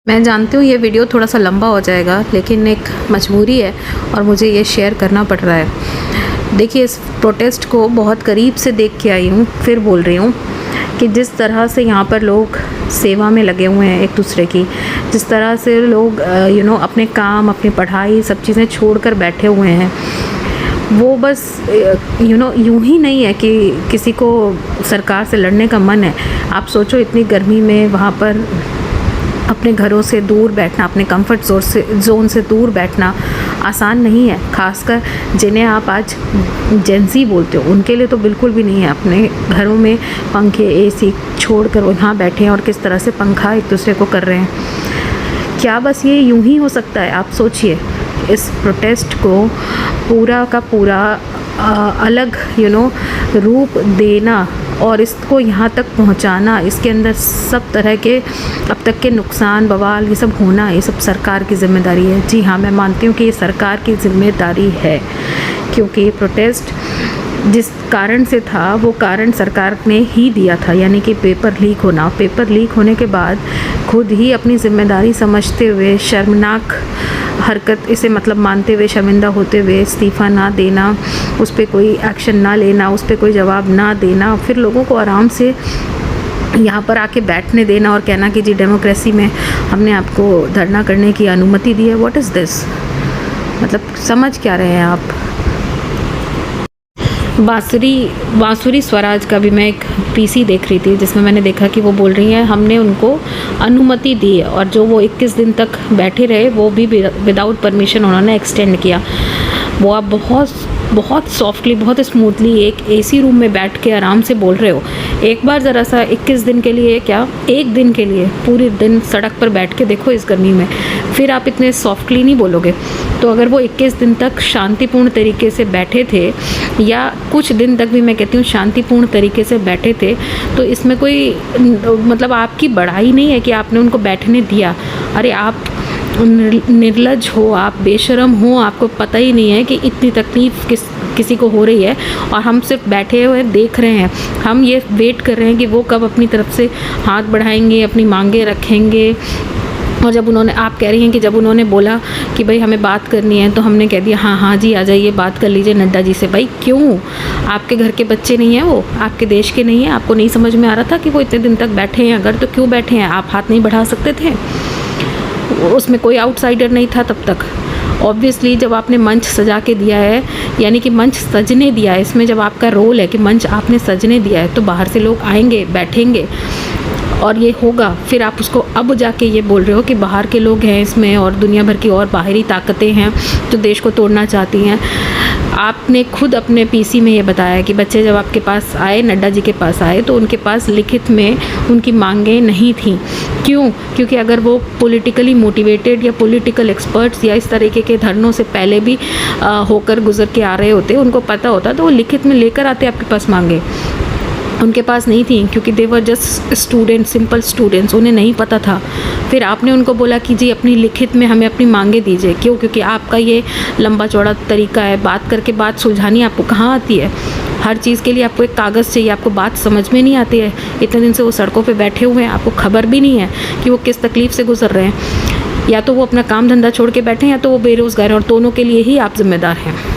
मैं जानती हूँ ये वीडियो थोड़ा सा लंबा हो जाएगा, लेकिन एक मजबूरी है और मुझे ये शेयर करना पड़ रहा है। देखिए, इस प्रोटेस्ट को बहुत करीब से देख के आई हूँ, फिर बोल रही हूँ कि जिस तरह से यहाँ पर लोग सेवा में लगे हुए हैं एक दूसरे की, जिस तरह से लोग अपने काम, अपनी पढ़ाई, सब चीज़ें छोड़कर बैठे हुए हैं, वो बस यूँ ही नहीं है कि किसी को सरकार से लड़ने का मन है। आप सोचो, इतनी गर्मी में वहाँ पर अपने घरों से दूर बैठना, अपने कंफर्ट जोन से दूर बैठना आसान नहीं है। खासकर जिन्हें आप आज जेंजी बोलते हो, उनके लिए तो बिल्कुल भी नहीं है। अपने घरों में पंखे, एसी छोड़कर वहाँ बैठे हैं और किस तरह से पंखा एक दूसरे को कर रहे हैं। क्या बस ये यूं ही हो सकता है? आप सोचिए, इस प्रोटेस्ट को पूरा का पूरा अलग रूप देना और इसको यहाँ तक पहुँचाना, इसके अंदर सब तरह के अब तक के नुकसान, बवाल, ये सब होना, ये सब सरकार की ज़िम्मेदारी है। जी हाँ, मैं मानती हूँ कि ये सरकार की ज़िम्मेदारी है, क्योंकि ये प्रोटेस्ट जिस कारण से था वो कारण सरकार ने ही दिया था, यानी कि पेपर लीक होना। पेपर लीक होने के बाद खुद ही अपनी ज़िम्मेदारी समझते हुए, शर्मनाक हरकत इसे मानते हुए, शर्मिंदा होते हुए इस्तीफ़ा ना देना, उस पर कोई एक्शन ना लेना, उस पर कोई जवाब ना देना, फिर लोगों को आराम से यहाँ पर आके बैठने देना और कहना कि जी डेमोक्रेसी में हमने आपको धरना करने की अनुमति दी है। What is this? समझ क्या रहे हैं आप? बांसुरी स्वराज का भी मैं एक पीसी देख रही थी, जिसमें मैंने देखा कि वो बोल रही हैं हमने उनको अनुमति दी है, और जो वो 21 दिन तक बैठे रहे वो भी विदाउट परमिशन उन्होंने एक्सटेंड किया। वो आप बहुत सॉफ्टली, बहुत स्मूथली एक एसी रूम में बैठ के आराम से बोल रहे हो। एक बार ज़रा सा 21 दिन के लिए, क्या एक दिन के लिए पूरे दिन सड़क पर बैठ के देखो इस गर्मी में, फिर आप इतने सॉफ्टली नहीं बोलोगे। तो अगर वो 21 दिन तक शांतिपूर्ण तरीके से बैठे थे, या कुछ दिन तक भी मैं कहती हूँ शांतिपूर्ण तरीके से बैठे थे, तो इसमें कोई आपकी बड़ाई नहीं है कि आपने उनको बैठने दिया। अरे आप निर्लज हो, आप बेशरम हो, आपको पता ही नहीं है कि इतनी तकलीफ़ किसी को हो रही है, और हम सिर्फ बैठे हुए देख रहे हैं। हम ये वेट कर रहे हैं कि वो कब अपनी तरफ से हाथ बढ़ाएंगे, अपनी मांगे रखेंगे। और जब आप कह रही हैं कि जब उन्होंने बोला कि भाई हमें बात करनी है, तो हमने कह दिया हाँ जी, आ जाइए, बात कर लीजिए नड्डा जी से। भाई क्यों? आपके घर के बच्चे नहीं हैं वो? आपके देश के नहीं हैं? आपको नहीं समझ में आ रहा था कि वो इतने दिन तक बैठे हैं? अगर तो क्यों बैठे हैं? आप हाथ नहीं बढ़ा सकते थे? उसमें कोई आउटसाइडर नहीं था तब तक। ऑब्वियसली जब आपने मंच सजा के दिया है, यानी कि मंच सजने दिया है, इसमें जब आपका रोल है कि मंच आपने सजने दिया है, तो बाहर से लोग आएंगे, बैठेंगे और ये होगा। फिर आप उसको अब जाके ये बोल रहे हो कि बाहर के लोग हैं इसमें, और दुनिया भर की और बाहरी ताकतें हैं जो देश को तोड़ना चाहती हैं। आपने खुद अपने पीसी में ये बताया कि बच्चे जब आपके पास आए, नड्डा जी के पास आए, तो उनके पास लिखित में उनकी मांगें नहीं थीं। क्यों? क्योंकि अगर वो पॉलिटिकली मोटिवेटेड या पॉलिटिकल एक्सपर्ट्स या इस तरीके के धरनों से पहले भी होकर गुजर के आ रहे होते, उनको पता होता, तो वो लिखित में लेकर आते आपके पास मांगे। उनके पास नहीं थी, क्योंकि they were just student, simple students, उन्हें नहीं पता था। फिर आपने उनको बोला कि जी अपनी लिखित में हमें अपनी मांगे दीजिए। क्यों? क्योंकि आपका ये लंबा चौड़ा तरीका है, बात करके बात सुलझानी आपको कहाँ आती है? हर चीज़ के लिए आपको एक कागज़ चाहिए, आपको बात समझ में नहीं आती है। इतने दिन से वो सड़कों पे बैठे हुए हैं, आपको खबर भी नहीं है कि वो किस तकलीफ़ से गुजर रहे हैं। या तो वो अपना काम धंधा छोड़ के बैठे हैं, या तो वो बेरोज़गार हैं, और दोनों के लिए ही आप जिम्मेदार हैं।